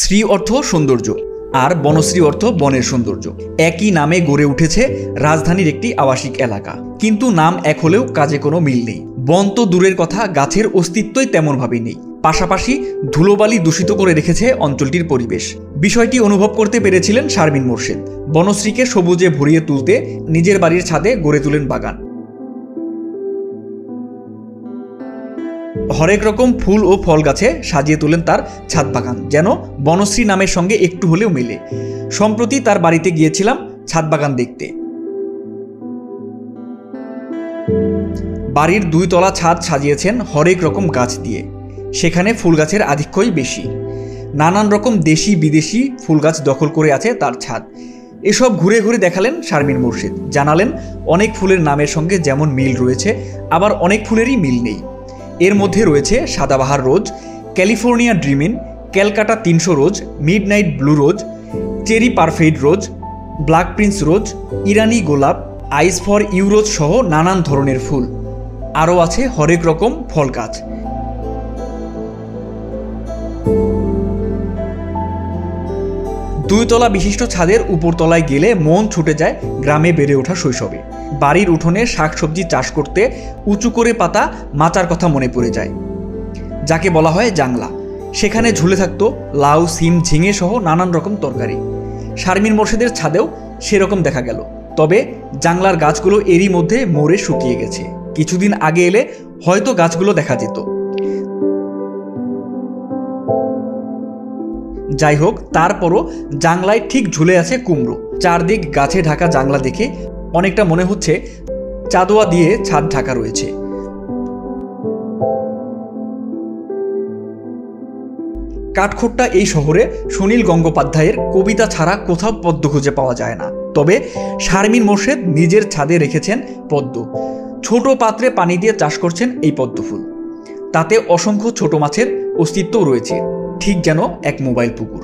শ্রী অর্থ সৌন্দর্য আর বনশ্রী অর্থ বনের সৌন্দর্য। একই নামে গড়ে উঠেছে রাজধানীর একটি আবাসিক এলাকা, কিন্তু নাম এক হলেও কাজে কোনো মিল নেই। বন তো দূরের কথা, গাছের অস্তিত্বই তেমনভাবে নেই। পাশাপাশি ধুলোবালি দূষিত করে রেখেছে অঞ্চলটির পরিবেশ। বিষয়টি অনুভব করতে পেরেছিলেন শারমিন মোরশেদ। বনশ্রীকে সবুজে ভরিয়ে তুলতে নিজের বাড়ির ছাদে গড়ে তোলেন বাগান। হরেক রকম ফুল ও ফল গাছে সাজিয়ে তোলেন তার ছাদ বাগান, যেন বনশ্রী নামের সঙ্গে একটু হলেও মেলে। সম্প্রতি তার বাড়িতে গিয়েছিলাম ছাদ বাগান দেখতে। বাড়ির 2 তলা ছাদ সাজিয়েছেন হরেক রকম গাছ দিয়ে। সেখানে ফুল গাছের আধিক্যই বেশি। নানান রকম দেশি বিদেশি ফুল গাছ দখল করে আছে তার ছাদ। এসব ঘুরে ঘুরে দেখালেন শারমিন মোরশেদ। জানালেন অনেক ফুলের নামের সঙ্গে যেমন মিল রয়েছে, আবার অনেক ফুলেরই মিল নেই। এর মধ্যে রয়েছে সাদাবাহার রোজ, ক্যালিফোর্নিয়া ড্রিমিন, ক্যালকাটা 300 রোজ, midnight blue rose, cherry perfect রোজ, ব্ল্যাক প্রিন্স রোজ, ইরানি গোলাপ, আইস ফর ইউ রোজ সহ নানান ধরনের ফুল। আরও আছে হরেক রকম ফল গাছ। দুই তলা বিশিষ্ট ছাদের উপরতলায় গেলে মন ছুটে যায় গ্রামে বেড়ে ওঠা শৈশবে। বাড়ির উঠোনে শাকসবজি চাষ করতে উঁচু করে পাতা মাচার কথা মনে পড়ে যায়, যাকে বলা হয় জাংলা। সেখানে ঝুলে থাকতো লাউ, সিম, ঝিঙে সহ নানান রকম তরকারি। শারমিন মোরশেদের ছাদেও সেরকম দেখা গেল, তবে জাংলার গাছগুলো এরই মধ্যে মরে শুকিয়ে গেছে। কিছুদিন আগে এলে হয়তো গাছগুলো দেখা যেত। যাই হোক, তারপরও জাংলায় ঠিক ঝুলে আছে কুমড়ো। চারদিক গাছে ঢাকা জাংলা দেখে অনেকটা মনে হচ্ছে চাদোয়া দিয়ে ছাদ ঢাকা রয়েছে। কাঠখোট্টা এই শহরে সুনীল গঙ্গোপাধ্যায়ের কবিতা ছাড়া কোথাও পদ্ম খুঁজে পাওয়া যায় না। তবে শারমিন মোরশেদ নিজের ছাদে রেখেছেন পদ্ম। ছোট পাত্রে পানি দিয়ে চাষ করছেন এই পদ্ম ফুল। তাতে অসংখ্য ছোট মাছের অস্তিত্বও রয়েছে, ঠিক যেন এক মোবাইল পুকুর।